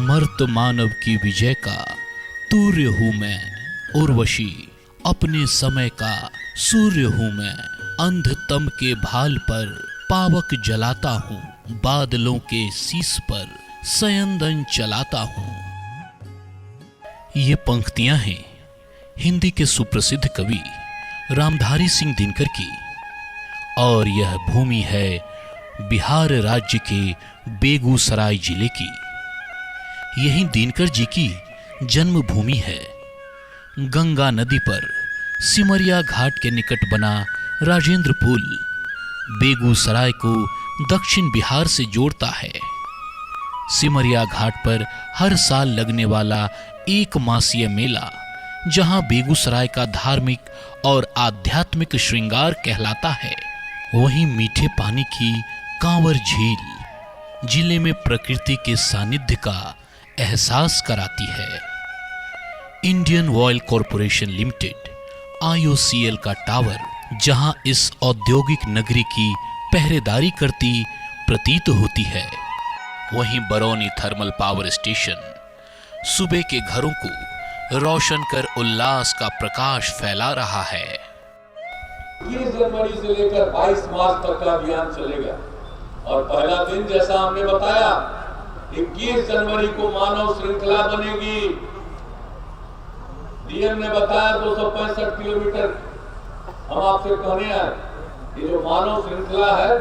समर्थ मानव की विजय का तूर्य हूँ मैं, उर्वशी अपने समय का सूर्य हूँ मैं। अंधतम के भाल पर पावक जलाता हूँ, बादलों के शीस पर सयंदन चलाता हूँ। ये पंक्तियां हैं हिंदी के सुप्रसिद्ध कवि रामधारी सिंह दिनकर की, और यह भूमि है बिहार राज्य के बेगूसराय जिले की। यही दिनकर जी की जन्मभूमि है। गंगा नदी पर सिमरिया घाट के निकट बना राजेंद्र पुल बेगूसराय को दक्षिण बिहार से जोड़ता है। सिमरिया घाट पर हर साल लगने वाला एक मासीय मेला, जहां बेगूसराय का धार्मिक और आध्यात्मिक श्रृंगार कहलाता है, वहीं मीठे पानी की कांवर झील जिले में प्रकृति के सानिध्य का एहसास कराती है। Indian oil corporation limited IOCL का टावर, जहां इस औद्योगिक नगरी की पहरेदारी करती प्रतीत होती है, वहीं बरौनी थर्मल पावर स्टेशन सुबह के घरों को रोशन कर उल्लास का प्रकाश फैला रहा है। 21 जनवरी से लेकर 22 मार्च तक का अभियान चलेगा और पहला दिन जैसा हमने बताया 21 जनवरी को मानव श्रृंखला बनेगी। डीएम ने बताया 265 किलोमीटर। हम आपसे कहने आए, ये जो मानव श्रृंखला है,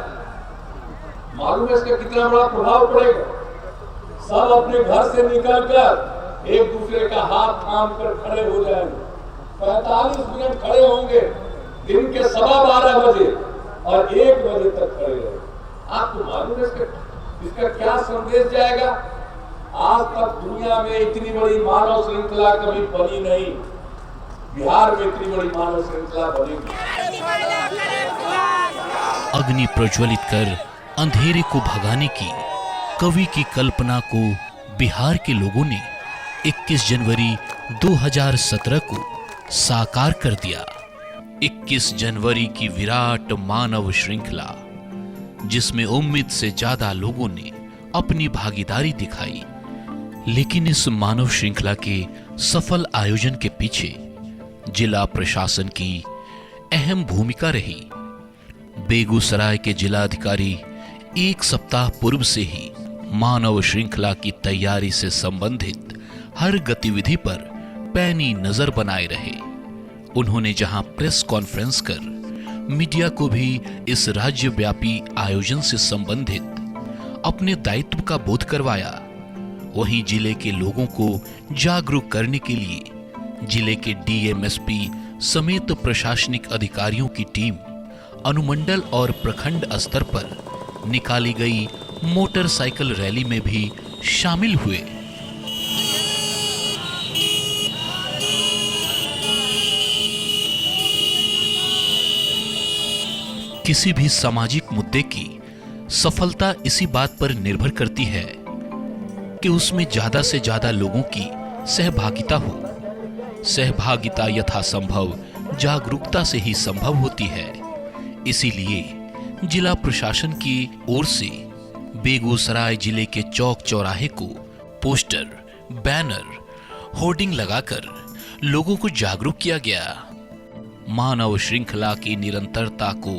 मालूम है इसका कितना बड़ा प्रभाव पड़ेगा। सब अपने घर से निकलकर एक दूसरे का हाथ थाम कर खड़े हो जाएंगे। 45 मिनट खड़े होंगे, दिन के 12:15 बजे और 1 बजे तक खड़े रहेंगे। आपको मालूम है इसका क्या संदेश जाएगा? आज तक दुनिया में इतनी बड़ी मानव श्रृंखला कभी बनी नहीं, बिहार में इतनी बड़ी मानव श्रृंखला बनेगी। अग्नि प्रज्वलित कर अंधेरे को भगाने की कवि की कल्पना को बिहार के लोगों ने 21 जनवरी 2017 को साकार कर दिया। 21 जनवरी की विराट मानव श्रृंखला, जिसमें उम्मीद से ज्यादा लोगों ने अपनी भागीदारी दिखाई। लेकिन इस मानव श्रृंखला के सफल आयोजन के पीछे जिला प्रशासन की अहम भूमिका रही। बेगूसराय के जिलाधिकारी एक सप्ताह पूर्व से ही मानव श्रृंखला की तैयारी से संबंधित हर गतिविधि पर पैनी नजर बनाए रहे। उन्होंने जहां प्रेस कॉन्फ्रेंस कर मीडिया को भी इस राज्यव्यापी आयोजन से संबंधित अपने दायित्व का बोध करवाया, वहीं जिले के लोगों को जागरूक करने के लिए जिले के DMSP समेत प्रशासनिक अधिकारियों की टीम अनुमंडल और प्रखंड स्तर पर निकाली गई मोटरसाइकिल रैली में भी शामिल हुए। किसी भी सामाजिक मुद्दे की सफलता इसी बात पर निर्भर करती है कि उसमें ज्यादा से ज्यादा लोगों की सहभागिता हो। सहभागिता यथासंभव जागरूकता से ही संभव होती है। इसीलिए जिला प्रशासन की ओर से बेगूसराय जिले के चौक चौराहे को पोस्टर, बैनर, होर्डिंग लगाकर लोगों को जागरूक किया गया। मानव श्रृंखला की निरंतरता को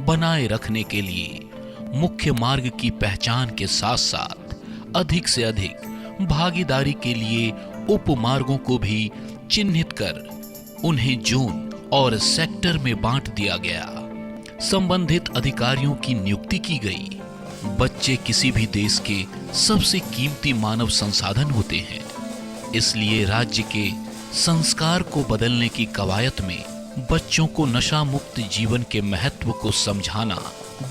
बनाए रखने के लिए मुख्य मार्ग की पहचान के साथ साथ अधिक से अधिक भागीदारी के लिए उपमार्गों को भी चिन्हित कर उन्हें जोन और सेक्टर में बांट दिया गया। संबंधित अधिकारियों की नियुक्ति की गई। बच्चे किसी भी देश के सबसे कीमती मानव संसाधन होते हैं, इसलिए राज्य के संस्कार को बदलने की कवायद में बच्चों को नशा मुक्त जीवन के महत्व को समझाना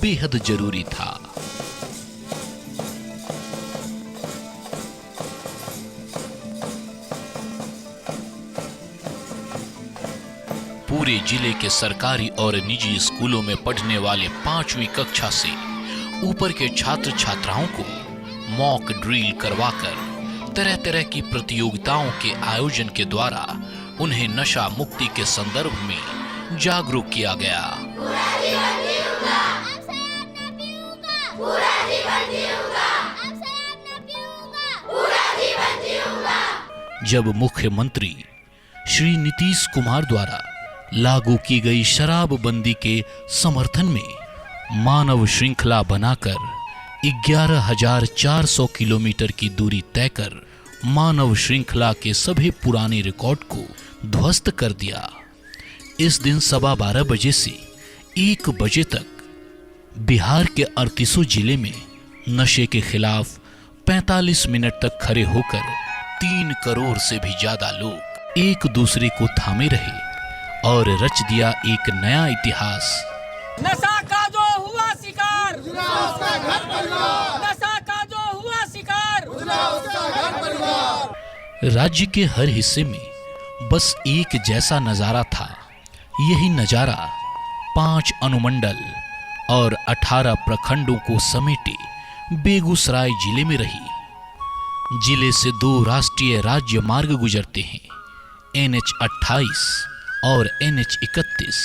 बेहद जरूरी था। पूरे जिले के सरकारी और निजी स्कूलों में पढ़ने वाले 5वीं कक्षा से ऊपर के छात्र छात्राओं को मॉक ड्रिल करवाकर तरह तरह की प्रतियोगिताओं के आयोजन के द्वारा उन्हें नशा मुक्ति के संदर्भ में जागरूक किया गया। पूरा जीवन जीऊंगा, अब से अब न पीऊंगा, पूरा जीवन जब मुख्यमंत्री श्री नीतीश कुमार द्वारा लागू की गई शराबबंदी के समर्थन में मानव श्रृंखला बनाकर 11,400 किलोमीटर की दूरी तय कर मानव श्रृंखला के सभी पुराने रिकॉर्ड को ध्वस्त कर दिया। इस दिन 12:15 बजे से 1 बजे तक बिहार के 38 जिले में नशे के खिलाफ 45 मिनट तक खड़े होकर 3 करोड़ से भी ज्यादा लोग एक दूसरे को थामे रहे और रच दिया एक नया इतिहास। नशा का जो हुआ शिकार, उसका घर परिवार। नशा का जो हुआ शिकार, उसका घर परिवार। राज्य के हर हिस्से में बस एक जैसा नजारा था। यही नजारा 5 अनुमंडल और 18 प्रखंडों को समेटे बेगूसराय जिले में रही। जिले से 2 राष्ट्रीय राज्य मार्ग गुजरते हैं, NH 28 और NH 31।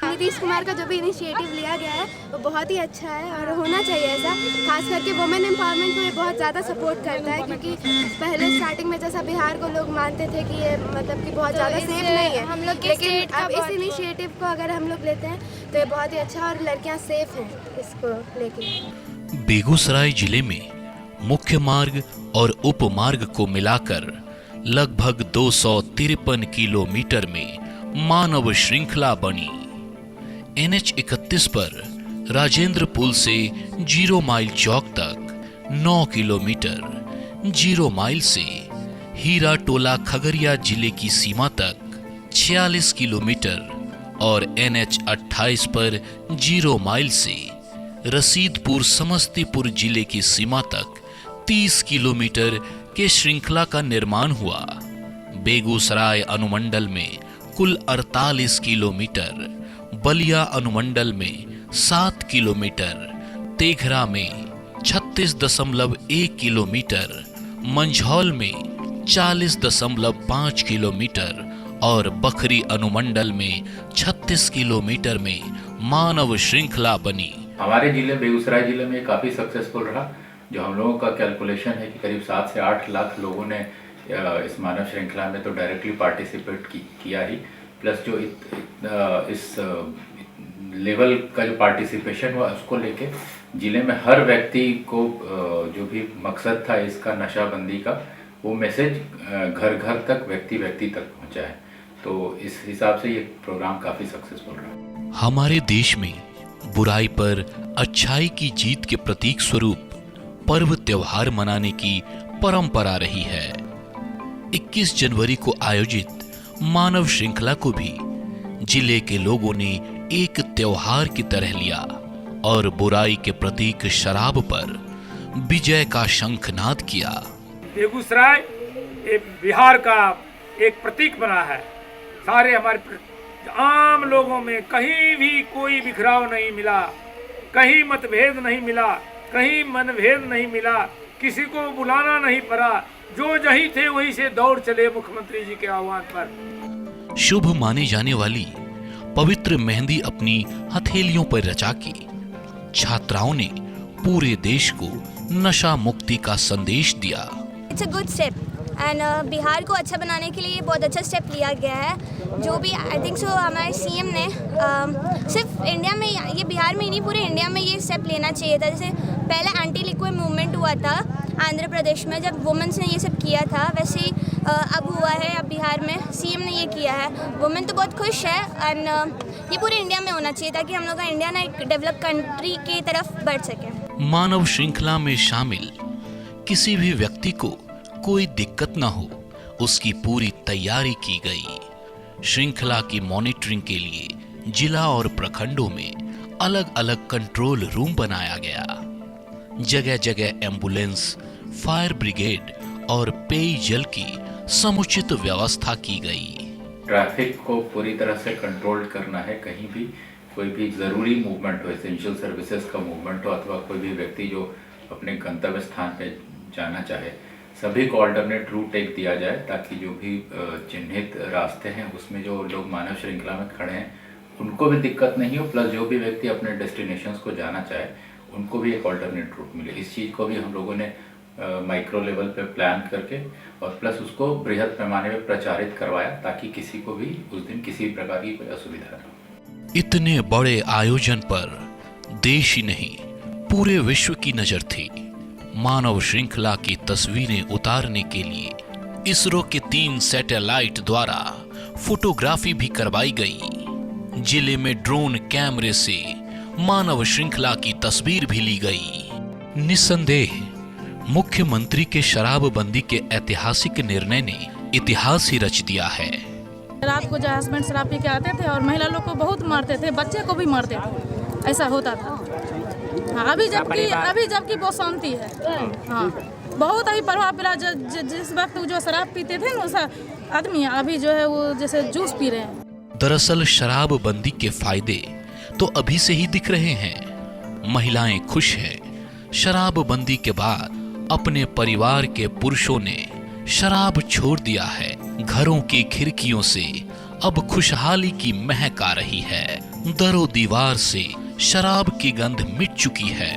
नीतीश कुमार का जो भी इनिशिएटिव लिया गया है वो बहुत ही अच्छा है और होना चाहिए ऐसा। खास करके वुमेन एम्पावरमेंट को ये बहुत ज़्यादा सपोर्ट करता है, क्योंकि पहले स्टार्टिंग में जैसा बिहार को लोग मानते थे कि ये मतलब कि बहुत ज़्यादा सेफ नहीं है हम लोग, लेकिन अब इस इनिशिएटिव को अगर हम लोग लेते हैं तो ये बहुत ही अच्छा और लड़कियाँ सेफ हैं इसको लेके। बेगूसराय जिले में मुख्य मार्ग और उप मार्ग को मिलाकर लगभग 253 किलोमीटर में मानव श्रृंखला बनी। NH 31 पर राजेंद्र पुल से 0 माइल चौक तक 9 किलोमीटर, 0 माइल से हीरा टोला खगड़िया जिले की सीमा तक 46 किलोमीटर और NH 28 पर 0 माइल से रसीदपुर समस्तीपुर जिले की सीमा तक 30 किलोमीटर के श्रृंखला का निर्माण हुआ। बेगूसराय अनुमंडल में कुल 48 किलोमीटर, बलिया अनुमंडल में 7 किलोमीटर, तेघरा में 36.1 किलोमीटर, मंझौल में 40.5 किलोमीटर और बखरी अनुमंडल में 36 किलोमीटर में मानव श्रृंखला बनी। हमारे जिले बेगूसराय जिले में काफ़ी सक्सेसफुल रहा। जो हम लोगों का कैलकुलेशन है कि करीब 7 से 8 लाख लोगों ने इस मानव श्रृंखला में तो डायरेक्टली पार्टिसिपेट किया ही, प्लस जो इस लेवल का जो पार्टिसिपेशन हुआ उसको लेके जिले में हर व्यक्ति को जो भी मकसद था इसका नशाबंदी का, वो मैसेज घर घर तक व्यक्ति तक पहुंचा है। तो इस हिसाब से ये प्रोग्राम काफ़ी सक्सेसफुल रहा। हमारे देश में बुराई पर अच्छाई की जीत के प्रतीक स्वरूप पर्व त्योहार मनाने की परंपरा रही है। 21 जनवरी को आयोजित मानव श्रृंखला को भी जिले के लोगों ने एक त्योहार की तरह लिया और बुराई के प्रतीक शराब पर विजय का शंखनाद किया। बेगूसराय बिहार का एक प्रतीक बना है। सारे हमारे आम लोगों में कहीं भी कोई बिखराव नहीं मिला, कहीं मतभेद नहीं मिला, कहीं मनभेद नहीं मिला, किसी को बुलाना नहीं पड़ा, जो जही थे वहीं से दौड़ चले मुख्यमंत्री जी के आह्वान पर। शुभ माने जाने वाली पवित्र मेहंदी अपनी हथेलियों पर रचा के छात्राओं ने पूरे देश को नशा मुक्ति का संदेश दिया। It's a good step and Bihar को अच्छा बनाने के लिए बहुत अच्छा स्टेप लिया गया है। जो भी आई थिंक सो हमारे सीएम ने सिर्फ इंडिया में, ये बिहार में ही नहीं पूरे इंडिया में ये स्टेप लेना चाहिए था। जैसे पहले एंटी लिक्विड मूवमेंट हुआ था आंध्र प्रदेश में जब वुमेन्स ने ये सब किया था, वैसे ही अब हुआ है, अब बिहार में सीएम ने ये किया है। वुमेन तो बहुत खुश है एंड ये पूरे इंडिया में होना चाहिए ताकि हम लोग का इंडिया ना एक डेवलप कंट्री की तरफ बढ़ सके। मानव श्रृंखला में शामिल किसी भी व्यक्ति को कोई दिक्कत न हो, उसकी पूरी तैयारी की गई। श्रृंखला की मॉनिटरिंग के लिए जिला और प्रखंडों में अलग अलग कंट्रोल रूम बनाया गया। जगह जगह एम्बुलेंस, फायर ब्रिगेड और पेयजल की समुचित व्यवस्था की गई। ट्रैफिक को पूरी तरह से कंट्रोल करना है। कहीं भी कोई भी ज़रूरी मूवमेंट हो, एसेंशियल सर्विसेज का मूवमेंट हो अथवा कोई भी व्यक्ति जो अपने गंतव्य स्थान पे जाना चाहे, सभी को अल्टरनेट रूट एक दिया जाए ताकि जो भी चिन्हित रास्ते हैं उसमें जो लोग मानव श्रृंखला में खड़े हैं उनको भी दिक्कत नहीं हो, प्लस जो भी व्यक्ति अपने डेस्टिनेशंस को जाना चाहे उनको भी एक अल्टरनेट रूट मिले। इस चीज़ को भी हम लोगों ने माइक्रो लेवल पे प्लान करके और प्लस उसको बृहद पैमाने पे प्रचारित करवाया ताकि किसी को भी उस दिन किसी प्रकार की कोई असुविधा न हो। इतने बड़े आयोजन पर देश ही नहीं पूरे विश्व की नजर थी। मानव श्रृंखला की तस्वीरें उतारने के लिए इसरो के 3 सैटेलाइट द्वारा फोटोग्राफी भी करवाई गई। जिले में ड्रोन कैमरे से मानव श्रृंखला की तस्वीर भी ली गई। निस्संदेह मुख्यमंत्री के शराबबंदी के ऐतिहासिक निर्णय ने इतिहास ही रच दिया है। रात को जो हस्बैंड शराब पी के आते थे और महिला लोग को बहुत मारते थे, बच्चे को भी मारते थे, ऐसा होता था। हाँ, अभी जबकि बहुत शांति है। हाँ, बहुत अभी प्रभाव पड़ा। जिस वक्त जो शराब पीते थे ना आदमी, अभी जो है वो जैसे जूस पी रहे हैं। दरअसल शराबबंदी के फायदे तो अभी से ही दिख रहे हैं। महिलाएं खुश हैं। शराबबंदी के बाद अपने परिवार के पुरुषों ने शराब छोड़ दिया है। घरों की खिड़कियों से अब खुशहाली की महक आ रही है। दरो दीवार से शराब की गंध मिट चुकी है।